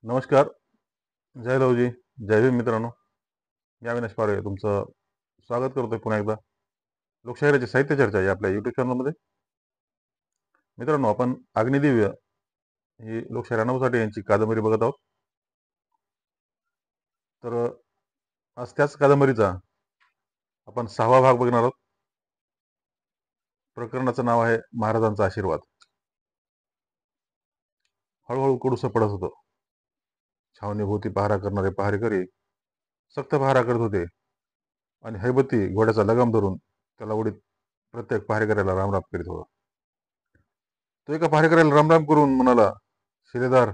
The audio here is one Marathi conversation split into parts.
नमस्कार. जय लवजी. जय भीम मित्रांनो. मी अविनाश पारे तुमचं स्वागत करतोय पुन्हा एकदा लोकशाहीराची साहित्य चर्चा या आपल्या युट्यूब चॅनलमध्ये. मित्रांनो, आपण अग्निदिव्य ही लोकशाहीर अण्णाभाऊ साठे यांची कादंबरी बघत आहोत. तर आज त्याच कादंबरीचा आपण 6वा भाग बघणार आहोत. प्रकरणाचं नाव आहे महाराजांचा आशीर्वाद. हळूहळू कडूसं पडत होतं. छावणीभोवती पहारा करणारे पहारेकरी सक्त पहारा करत होते आणि हैबती घोड्याचा लगाम धरून त्याला उडीत प्रत्येक पहारेकऱ्याला रामराम करीत होता. तो एका पहारेकऱ्याला रामराम करून म्हणाला, शिलेदार,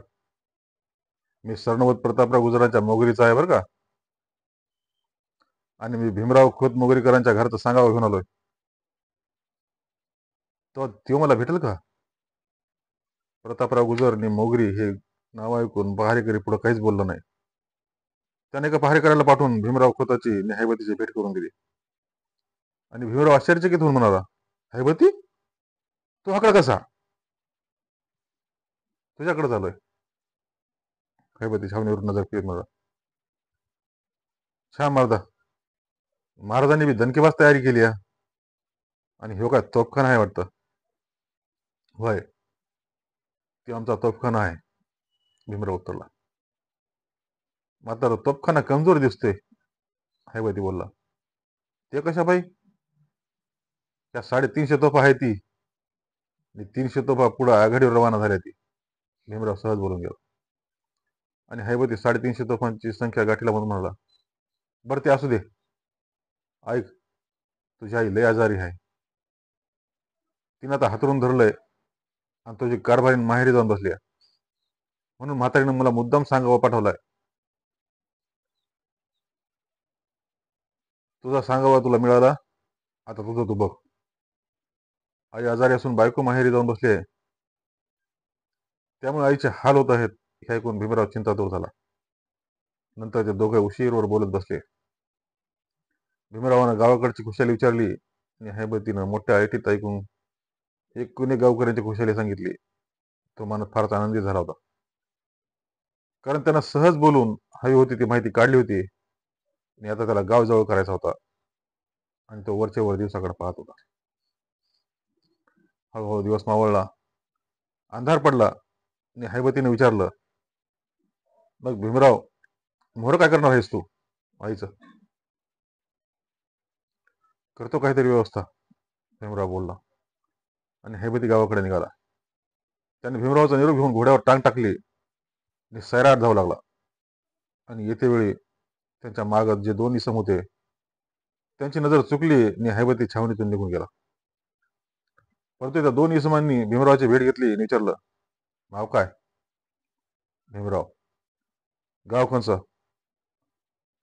मी सर्णवत प्रतापराव गुजरांच्या मोगरीचा आहे बरं का, आणि मी भीमराव खोत मोगरीकरांच्या घराचं सांगावं घेऊन आलोय. तो मला भेटेल का? प्रतापराव गुजर आणि मोगरी हे नाव ऐकून पहारेकरी पुढे काहीच बोललं नाही. त्याने एका पहारेकऱ्याला पाठवून भीमराव खोताची आणि हैबतीची भेट करून दिली. आणि भीमराव आश्चर्यचकित होऊन म्हणाला, हैबती, तू हाकडा कसा? तुझ्याकडे झालोय. हैबती छावणीवर नजर फिरत म्हणाला, छान मारदा, महाराजांनी बी दणकेबाज तयारी केली आहे. आणि ह्यो काय तोफखाना आहे वाटतं? होय, ते आमचा तोफखाना आहे, भीमराव उत्तरला. मात्र तोफखाना कमजोर दिसतोय, हैबती बोलला. ते कशा बाई? त्या 350 तोफा आहे ती, आणि 300 तोफा पुढे आघाडीवर रवाना झाल्या ती, भीमराव सहज बोलून गेला. आणि हैबती 350 तोफांची संख्या गाठीला म्हणून म्हणाला, बरं ते असू दे. ऐक, तुझी आई लय आजारी आहे. तिनं आता हातरून धरलंय आणि तुझी कारभारीन माहेरी जाऊन बसली आहे. म्हणून म्हातारीनं मला मुद्दाम सांगावा पाठवलाय. तुझा सांगावा तुला मिळाला, आता तुझं तू बघ. आई आजारी असून बायको माहेरी जाऊन बसली आहे, त्यामुळे आईचे हाल होत आहेत हे ऐकून भीमराव चिंतातूर झाला. नंतर ते दोघे उशीरवर बोलत बसले. भीमरावानं गावाकडची खुशाली विचारली आणि हैबतीनं मोठ्या ऐटीत ऐकून एक कुणी गावकऱ्यांची खुशाली सांगितली. तो माणूस फारच आनंदी झाला होता, कारण त्यांना सहज बोलून हवी होती ती माहिती काढली होती आणि आता त्याला गाव जवळ करायचा होता. आणि तो वरचे वर दिवसाकडे पाहत होता. हळूहळू दिवस मावळला, अंधार पडला आणि हैबतीने विचारलं, मग भीमराव, मोहर काय करणार आहेस तू? आईचं करतो काहीतरी व्यवस्था, भीमराव बोलला. आणि हैबती गावाकडे निघाला. त्याने भीमरावचा निरोप घेऊन घोड्यावर टांग टाकली आणि सैराट धावू लागला. आणि येते वेळी त्यांच्या मागत जे 2 इसम होते त्यांची नजर चुकली आणि हैबती छावणीतून निघून गेला. परंतु त्या 2 इसमांनी भीमरावची भेट घेतली आणि विचारलं, नाव काय? भीमराव. गाव कोणचं?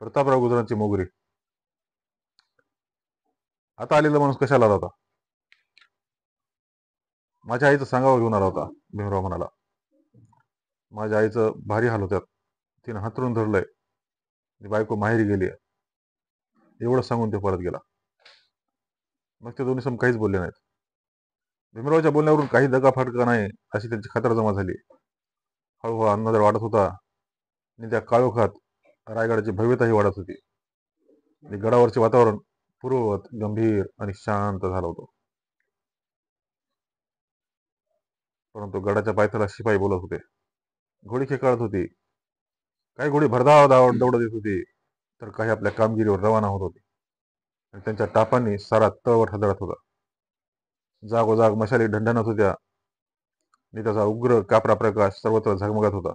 प्रतापराव गुजरांची मोगरी. आता आलेला माणूस कशाला आला होता? माझ्या आईचं सांगावं घेऊन आला होता, भीमराव म्हणाला. माझ्या आईचं भारी हाल होत्यात. तिनं हातरून धरलंय, बायको माहेरी गेली. एवढं सांगून ते परत गेला. मग ते 2 इसम काहीच बोलले नाहीत. भीमरावच्या बोलण्यावरून काही दगाफटका नाही अशी त्यांची खातर जमा झाली. हळूहळू अंधार वाढत होता आणि त्या काळोखात रायगडाची भव्यताही वाढत होती. आणि गडावरचे वातावरण पूर्ववत गंभीर आणि शांत झालं होतं. परंतु गडाच्या पायथ्याला शिपाई बोलत होते. घोडी खेकाळत होती. काही घोडी भरधाव दौडत येत होती, तर काही आपल्या कामगिरीवर रवाना होत होती. आणि त्यांच्या टापांनी सारा तळवट हादरत होता. जागोजाग मशाली ढणढणत होत्या आणि त्याचा उग्र कापरा प्रकाश सर्वत्र झगमगत होता.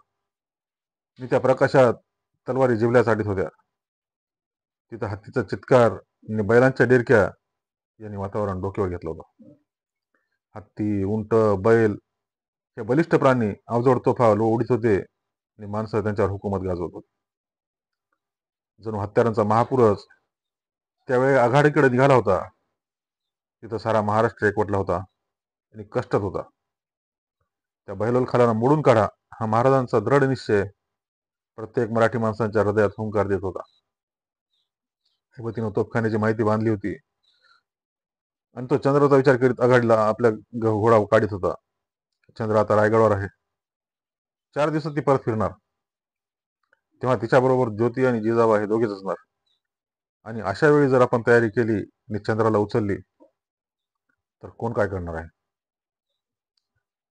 आणि त्या प्रकाशात तलवारी जिवल्या चाटीत होत्या. तिथं हत्तीचा चित्कार आणि बैलांच्या डेरक्या यांनी वातावरण डोक्यावर घेतलं होतं. हत्ती, उंट, बैल हे बलिष्ठ प्राणी अवजड तोफा उडीत होते आणि माणसं त्यांच्यावर हुकूमत गाजवत होती. जणू हत्यारांचा महापूरच त्यावेळी आघाडीकडे निघाला होता. तिथं सारा महाराष्ट्र एकवटला होता आणि कष्टात होता. त्या बहिलोल खालाला मोडून काढा हा महाराजांचा दृढ निश्चय प्रत्येक मराठी माणसांच्या हृदयात हुंकार देत होता. तिनं तोफखान्याची माहिती बांधली होती आणि तो चंद्राचा विचार करीत आघाडीला आपल्या घोडा काढीत होता. चंद्र आता रायगडावर आहे. 4 दिवसात ती परत फिरणार. तेव्हा तिच्याबरोबर ज्योती आणि जिजाबा हे दोघेच असणार. आणि अशा वेळी जर आपण तयारी केली आणि चंद्राला उचलली तर कोण काय करणार आहे?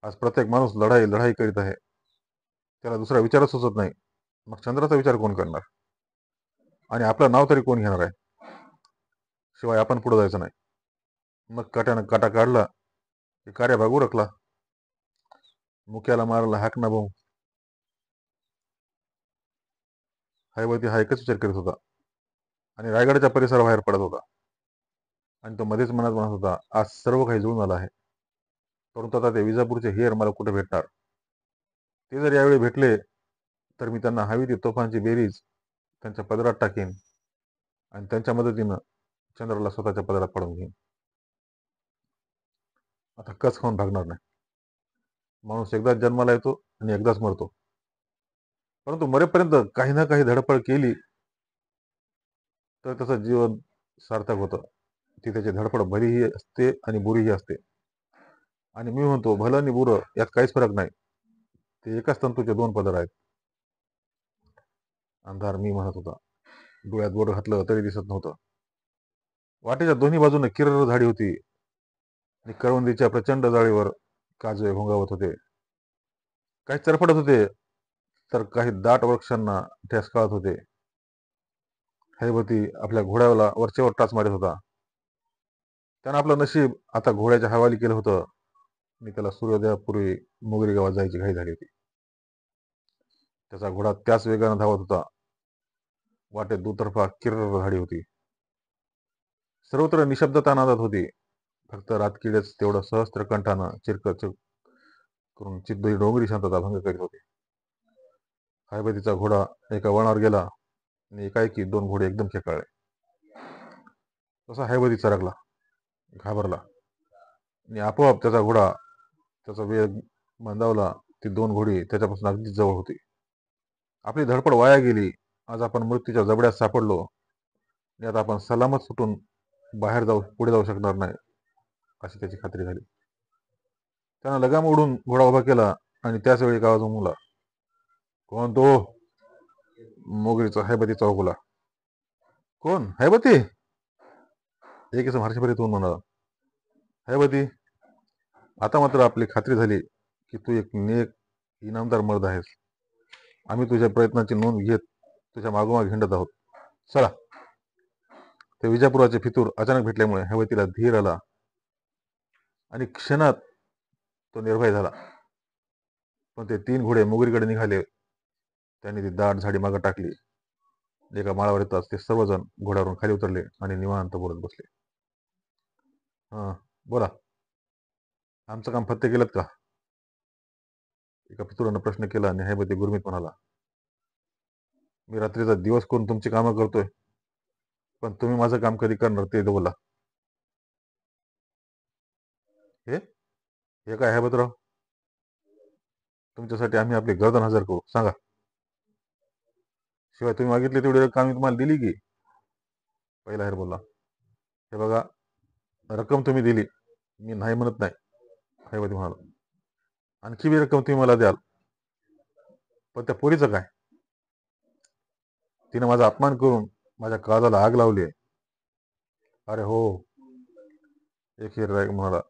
आज प्रत्येक माणूस लढाई लढाई करीत आहे. त्याला दुसरा विचारच सुचत नाही. मग चंद्राचा विचार कोण करणार? आणि आपलं नाव तरी कोण घेणार आहे? शिवाय आपण पुढे जायचं नाही. मग काट्यानं काटा काढला की कार्य भागू रखला. मुक्याला मारला हाक ना भाऊ. हैवती हा एकच विचार करीत होता आणि रायगडाच्या परिसराबाहेर पडत होता. आणि तो मध्येच मनात म्हणत होता, आज सर्व काही जुळून आलं आहे. परंतु आता ते विजापूरचे हेर मला कुठे भेटणार? ते जर यावेळी भेटले तर मी त्यांना हवी ती तोफांची बेरीज त्यांच्या पदरात टाकेन आणि त्यांच्या मदतीनं चंद्राला स्वतःच्या पदरात पडून घेईन. आता कस खाऊन भागणार नाही. माणूस एकदाच जन्माला येतो आणि एकदाच मरतो. परंतु मरेपर्यंत काही ना काही धडपड केली तर त्याचं जीवन सार्थक होतं. ती त्याची धडपड भलीही असते आणि बुरीही असते. आणि मी म्हणतो भलं आणि बुरं यात काहीच फरक नाही. ते एकाच तंतूचे दोन पदर आहेत. अंधार मी म्हणत होता. डोळ्यात बोट घातलं तरी दिसत नव्हतं. वाटेच्या दोन्ही बाजूने किर्र झाडी होती आणि करवंदीच्या प्रचंड जाळीवर काजवे घोंगावत होते. काही चरफडत होते तर काही दाट वृक्षांना ठेसकाळत होते. हैवती आपल्या घोड्याला वरचेवर टाच मारत होता. त्यानं आपलं नशीब आता घोड्याच्या हवाली केलं होतं आणि त्याला सूर्योदयापूर्वी मोगरी गावात जायची घाई झाली होती. त्याचा घोडा त्याच वेगानं धावत होता. वाटेत दुतर्फा किर्र झाडी होती. सर्वत्र निशब्दता नांदत होती. फक्त रातकिडेच तेवढं सहस्त्र कंठानं चिरकत करून चिद्दी डोंगरी शांतता भंग करीत होते. हैबतीचा घोडा एका वळणावर गेला आणि एकाएकी दोन घोडे एकदम खेकाळले. तसा हैबती सरकला, घाबरला आणि आपोआप त्याचा घोडा त्याचा वेग मंदावला. ती दोन घोडी त्याच्यापासून अगदी जवळ होती. आपली धडपड वाया गेली. आज आपण मृत्यूच्या जबड्यात सापडलो आणि आता आपण सलामत सुटून पुढे जाऊ शकणार नाही अशी त्याची खात्री झाली. त्यानं लगाम ओढून घोडा उभा केला आणि त्याच वेळी एक आवाज उमगला. कोण तो? मोगरीचा हैबती चौकला. कोण? हैबती? एक इसम हर्षभरीत होऊन म्हणाला. हैबती, आता मात्र आपली खात्री झाली की तू एक नेक इनामदार मर्द आहेस. आम्ही तुझ्या प्रयत्नाची नोंद घेत तुझ्या मागोमाग हिंडत आहोत. चला. ते विजापुराचे फितूर अचानक भेटल्यामुळे हैवतीला धीर आला आणि क्षणात तो निर्भय झाला. पण ते तीन घोडे मोगरीकडे निघाले. त्यांनी ती दाट झाडी मागे टाकली. एका माळावर येताच ते सर्वजण घोड्यावरून खाली उतरले आणि निवांत बोलत बसले. हा, बोला. आमचं काम फत्ते केलं का? एका फितुरानं प्रश्न केला आणि हैबती गुरमीत म्हणाला. मी रात्रीचा दिवस करून तुमची कामं करतोय, पण तुम्ही माझं काम कधी करणार ते बोला. हे हे काय हैबतराव? तुमच्यासाठी आम्ही आपली गर्दन हजर करू. सांगा. शिवाय तुम्ही मागितले तेवढी रक्कम आम्ही तुम्हाला दिली की? पहिला हेर बोलला. हे बघा, रक्कम तुम्ही दिली, मी नाही म्हणत नाही. हैवती म्हणाला. आणखी बी रक्कम तुम्ही मला द्याल, पण त्या पोरीचं काय? तिने माझा अपमान करून माझ्या काळजाला आग लावली आहे. अरे हो, एक हिर म्हणाला.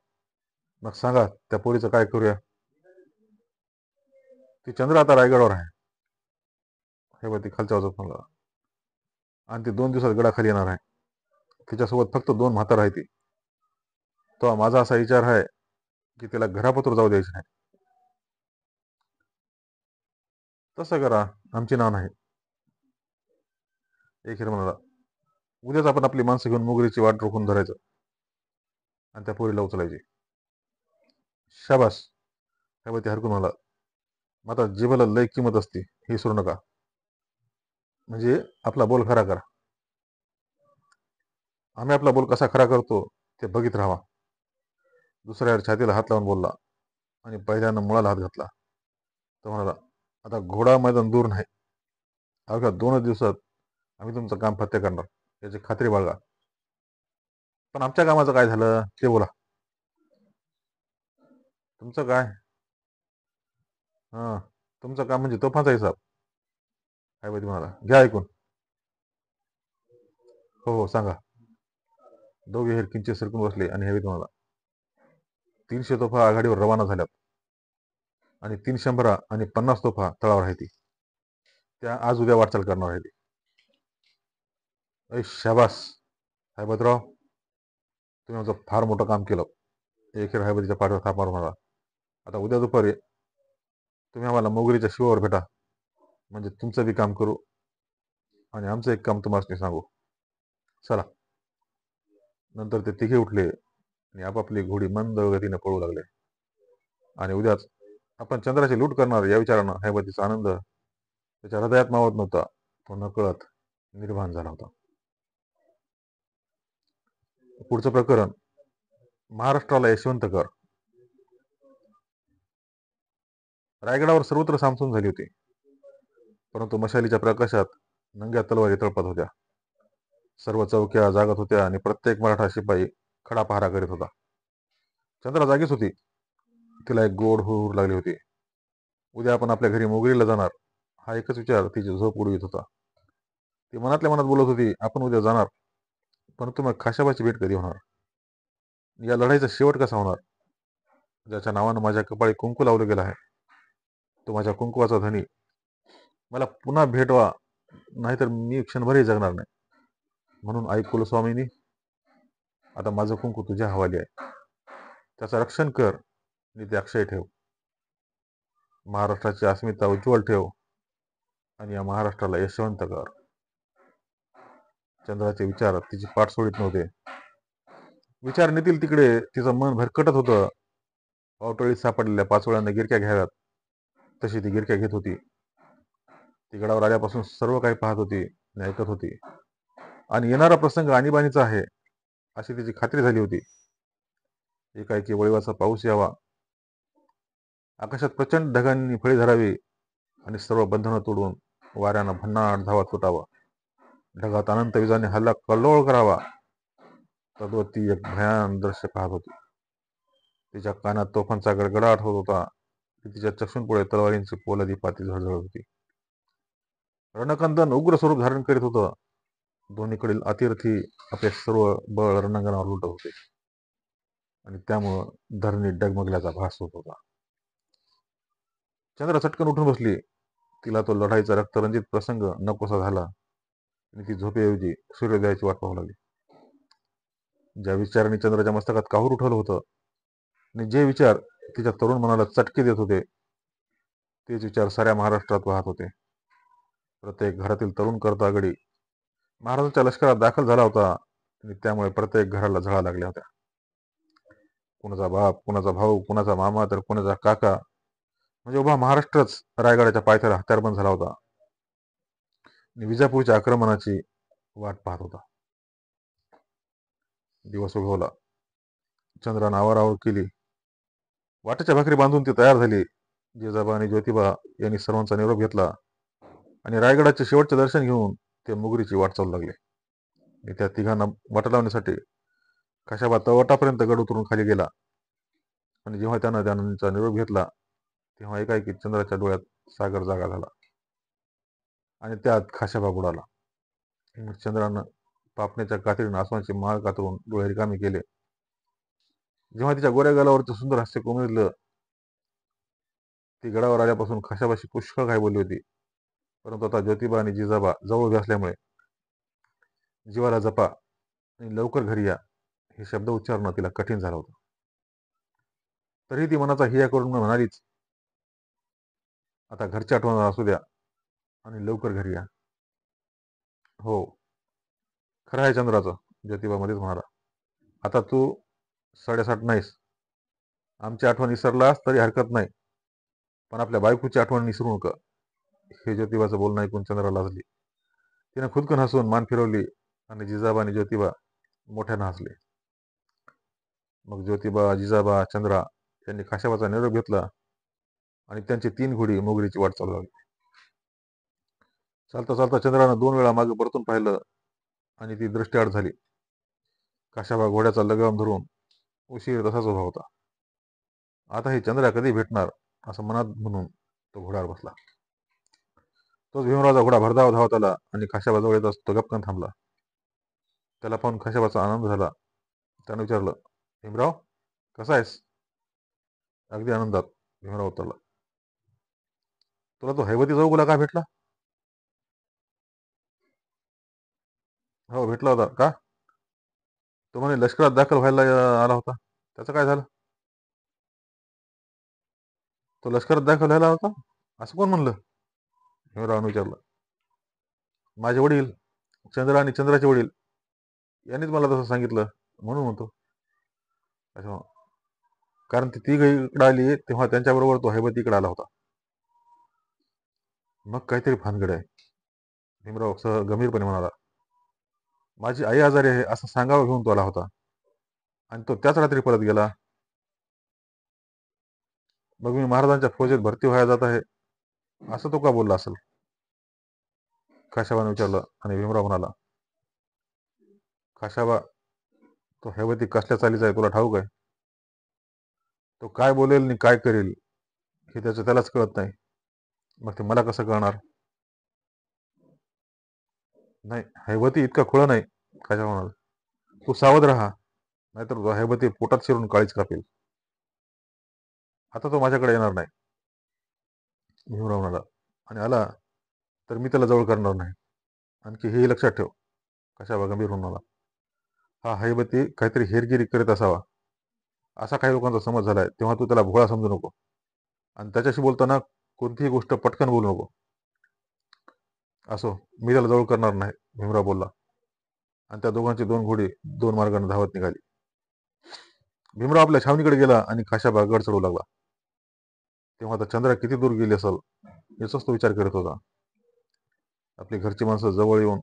मग सांगा त्या पोरीचं काय करूया? ती चंद्र आता रायगडावर आहे. हैवती खालच्या बाजूत म्हणाला. आणि ती 2 दिवसात गडाखाली येणार आहे. तिच्यासोबत फक्त 2 म्हातार आहे. ती तो माझा असा विचार आहे की तिला घरापत्र जाऊ द्यायचं नाही. तसं करा, आमची ना नाही. एक हिर म्हणाला. उद्याच आपण आपली माणसं घेऊन मोगरीची वाट रोखून धरायचं आणि त्या पोरीला उचलायची. शाबास. हैवती हरकून म्हणाला. मात्र जिभेला लय किंमत असते, हे विसरू नका. म्हणजे आपला बोल खरा करा. आम्ही आपला बोल कसा खरा करतो ते बघित राहावा. दुसऱ्या छातीला हात लावून बोलला आणि पहिल्यानं मुळाला हात घातला. तो म्हणाला. आता घोडा मैदान दूर नाही. अवघ्या 2च दिवसात आम्ही तुमचं काम फत्ते करणार याची खात्री बाळगा. पण आमच्या कामाचं काय झालं ते बोला. तुमचं काय? हा, तुमचं काम म्हणजे तोफांचा हिसाब. हैबती म्हणाला, घ्या ऐकून. हो हो सांगा. दोघे हेर किंचित सरकून बसले आणि हैबती म्हणाला, 300 तोफा आघाडीवर रवाना झाल्यात आणि 3 शंभरा आणि 50 तोफा तळावर आहेत. त्या आज उद्या वाटचाल करणार आहेत. ऐ शाबास हैबतराव, तुम्ही आमचं फार मोठं काम केलं. एकेर हैबतीच्या पाठीवर थाप मारून म्हणाला, आता उद्या दुपारी तुम्ही आम्हाला मोगरीच्या शिवावर भेटा, म्हणजे तुमचं बी काम करू आणि आमचं एक काम तुम्हाला सांगू. चला. नंतर ते तिघे उठले आणि आपापली घोडी मंद गतीने पळू लागले. आणि उद्याच आपण चंद्राची लूट करणार या विचारानं हैबतीचा आनंद त्याच्या हृदयात मावत नव्हता. तो नकळत निर्माण झाला होता. पुढचं प्रकरण, महाराष्ट्राला यशवंत कर. रायगडावर सर्वत्र सामसूम झाली होती, परंतु मशालीच्या प्रकाशात नंग्या तलवारी तळपत होत्या. सर्व चौक्या जागत होत्या आणि प्रत्येक मराठा शिपाई खडा पहारा करीत होता. चंद्रा जागीच होती. तिला एक गोड हुर लागली होती. उद्या आपण आपल्या घरी मोगरीला जाणार, हा एकच विचार तिची झोप उडवीत होता. ती मनातल्या मनात बोलत होती, आपण उद्या जाणार, परंतु मग खाशाबाची भेट कधी होणार? या लढाईचा शेवट कसा होणार? ज्याच्या नावानं माझ्या कपाळी कुंकू लावलं गेलं आहे, तो माझ्या कुंकुवाचा धनी मला पुन्हा भेटवा, नाहीतर मी क्षणभरही जगणार नाही. म्हणून आई कुलस्वामिनी, आता माझं कुंकू तुझ्या हवाली आहे. त्याचं रक्षण कर आणि ते अक्षय ठेव. महाराष्ट्राची अस्मिता उज्ज्वल ठेव आणि या महाराष्ट्राला यशवंत कर. चंद्राचे विचार तिची पाठ सोडित नव्हते. विचार नेतील तिकडे तिचं मन भरकटत होतं. पावटळीत सापडलेल्या पाचोळ्यांना गिरक्या घ्याव्यात तशी ती गिरक्या घेत होती. ती गडावर आल्यापासून सर्व काही पाहत होती आणि ऐकत होती. आणि येणारा प्रसंग आणीबाणीचा आहे अशी तिची खात्री झाली होती. एकाएकी वळीवाचा पाऊस यावा, आकाशात प्रचंड ढगांनी फळी धरावी आणि सर्व बंधनं तोडून वाऱ्यानं भन्नाट धावा सुटावा. ढगात अनंत विजाने हल्ला कल्लोळ करावा. तद्वत ती एक भयान दृश्य पाहत होती. तिच्या कानात तोफांचा गडगडाट होत होता. तिच्या चक्षुंपुढे तलवारींची पोलादी पाती झळझळत होती. रणकंदन उग्र स्वरूप धारण करीत होतं. दोन्हीकडील अतिरथी आपले सर्व बळ रणांगणावर लुटत होते आणि त्यामुळं धरणी डगमगल्याचा भास होत होता. चंद्र चटकन उठून बसली. तिला तो लढाईचा रक्तरंजित प्रसंग नकोसा झाला आणि ती झोपेऐवजी सूर्योदयाची वाट पाहू लागली. ज्या विचारांनी चंद्राच्या मस्तकात काहूर उठवलं होतं आणि जे विचार तिच्या तरुण मनाला चटके देत होते, तेच विचार साऱ्या महाराष्ट्रात वाहत होते. प्रत्येक घरातील तरुण करता गडी महाराजांच्या लष्करात दाखल झाला होता आणि त्यामुळे प्रत्येक घराला झळा लागल्या होत्या. कुणाचा बाप, कुणाचा भाऊ, कुणाचा मामा, तर कुणाचा काका, म्हणजे उभा महाराष्ट्रच रायगडाच्या पायथ्याला हत्यारबंद झाला होता आणि विजापूरच्या आक्रमणाची वाट पाहत होता. दिवस उगवला. चंद्रानं आवारावर केली. वाटेच्या भाकरी बांधून ती तयार झाली. जिजाबा आणि ज्योतिबा यांनी सर्वांचा निरोप घेतला आणि रायगडाचे शेवटचे दर्शन घेऊन ते मुगरीची वाट चालू लागले. आणि त्या तिघांना वाट लावण्यासाठी खाशाबा तळवटापर्यंत गड उतरून खाली गेला आणि जेव्हा त्यानं त्यांचा निरोप घेतला तेव्हा एकाएकी चंद्राच्या डोळ्यात सागर जागा झाला आणि त्यात खाशाबा बुडाला. मग चंद्रानं पापण्याच्या कात्रीनं आसमानची माळ कातरून डोळे रिकामे केले. जेव्हा तिच्या गोऱ्या गालावरचं सुंदर हास्य कोमेजलं, ती गडावर आल्यापासून खाशाबाशी पुष्कळ काय बोलली होती, परंतु आता ज्योतिबा आणि जिजाबा जवळ उभे असल्यामुळे जीवाला जपा आणि लवकर घरी या हे शब्द उच्चारणं तिला कठीण झालं होतं. तरी ती मनाचा हिया करून म्हणालीच, आता घरच्या आठवण असू द्या आणि लवकर घरी या. हो, खरं आहे चंद्राचं, ज्योतिबा मध्येच म्हणाला. आता तू 7.5 नाहीस. आमची आठवण विसरलास तरी हरकत नाही, पण आपल्या बायकोची आठवण विसरू नका. हे ज्योतिबाचं बोलणं ऐकून चंद्रा लाजली. तिनं खुदकन हसून मान फिरवली आणि जिजाबा आणि ज्योतिबा मोठ्यानं हसले. मग ज्योतिबा, जिजाबा, चंद्रा यांनी खाशाबाचा निरोप घेतला आणि त्यांची 3 घोडी मोगरीची वाट चालू लागली. चालता चालता चंद्रानं 2 वेळा मागे परतून पाहिलं आणि ती दृष्टीआड झाली. खाशाबा घोड्याचा लगाम धरून उशीर तसाच उभा होता. आता हे चंद्रा कधी भेटणार असं मनात म्हणून तो घोड्यावर बसला. तोच भीमरावचा घोडा भरधाव धावत आला आणि खाशाबाजवळ येत तो गपकन थांबला. त्याला पाहून खाशाबाचा आनंद झाला. त्याने विचारलं, भीमराव, कसा आहेस? अगदी आनंदात भीमराव उतरला. तुला तो हैवती जाऊ बोला का भेटला? हो, भेटला होता का? तो म्हणे लष्करात दाखल व्हायला आला होता. त्याचं काय झालं? तो लष्करात दाखल व्हायला होता असं कोण म्हणलं? भीमरावने विचारलं. माझे वडील, चंद्र आणि चंद्राचे वडील यांनीच मला तसं सांगितलं, म्हणून म्हणतो. अच्छा, कारण ती तिघ इकडे आली तेव्हा त्यांच्याबरोबर तो हैबत इकडे आला होता. मग काहीतरी भानगड आहे, भीमराव गंभीरपणे म्हणाला. माझी आई आजारी आहे असं सांगावं घेऊन तो आला होता आणि तो त्याच रात्री परत गेला. मग मी महाराजांच्या फौजेत भरती व्हायला जात आहे असं तो का बोलला असेल? खाशाबाने विचारलं आणि भीमराव म्हणाला, खाशाबा, तो हैवती कसल्या चालीचा आहे तुला ठाऊक आहे? तो काय बोलेल आणि काय करेल हे त्यालाच कळत नाही. मग ते मला कसं कळणार? नाही, हैवती इतका खुळा नाही, खाशा म्हणाला. तू सावध राहा, नाहीतर तो हैवती पोटात शिरून काळीच कापेल. आता तो माझ्याकडे येणार नाही, भीमराव म्हणाला. आणि आला तर मी त्याला जवळ करणार नाही. आणखी हेही लक्षात ठेव, कशा गंभीर म्हणाला. हा हैबती काहीतरी हेरगिरी करीत असावा असा काही लोकांचा समज झालाय, तेव्हा तू त्याला भोळा समजू नको आणि त्याच्याशी बोलताना कोणतीही गोष्ट पटकन बोलू नको. असो, मी त्याला जवळ करणार नाही, भीमराव बोलला. आणि त्या दोघांची दोन घोडी दोन मार्गाने धावत निघाली. भीमराव आपल्या छावणीकडे गेला आणि खाशाबा गड चढू लागला. तेव्हा आता चंद्रा किती दूर गेली असेल याचाच तो विचार करत होता. आपली घरची माणसं जवळ येऊन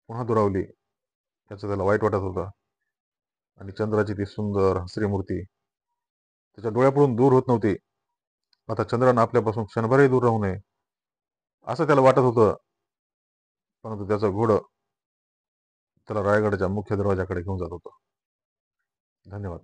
पुन्हा दुरावली याचं त्याला वाईट वाटत होता. आणि चंद्राची ती सुंदर हसरी मूर्ती त्याच्या डोळ्यापुढून दूर होत नव्हती. आता चंद्रानं आपल्यापासून क्षणभरही दूर राहू नये असं त्याला वाटत होतं. परंतु त्याचं घोडं त्याला रायगडच्या मुख्य दरवाजाकडे घेऊन जात होतं. धन्यवाद.